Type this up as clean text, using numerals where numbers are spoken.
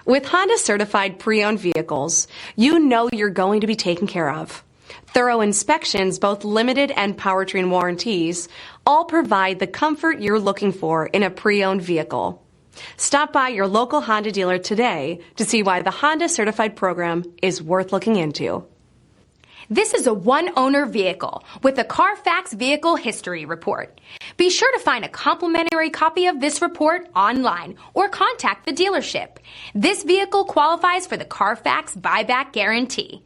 With Honda certified pre-owned vehicles, you know you're going to be taken care of. Thorough inspections, both limited and powertrain warranties, all provide the comfort you're looking for in a pre-owned vehicle. Stop by your local Honda dealer today to see why the Honda certified program is worth looking into. This is a one-owner vehicle with a Carfax Vehicle History Report. Be sure to find a complimentary copy of this report online or contact the dealership. This vehicle qualifies for the Carfax Buyback Guarantee.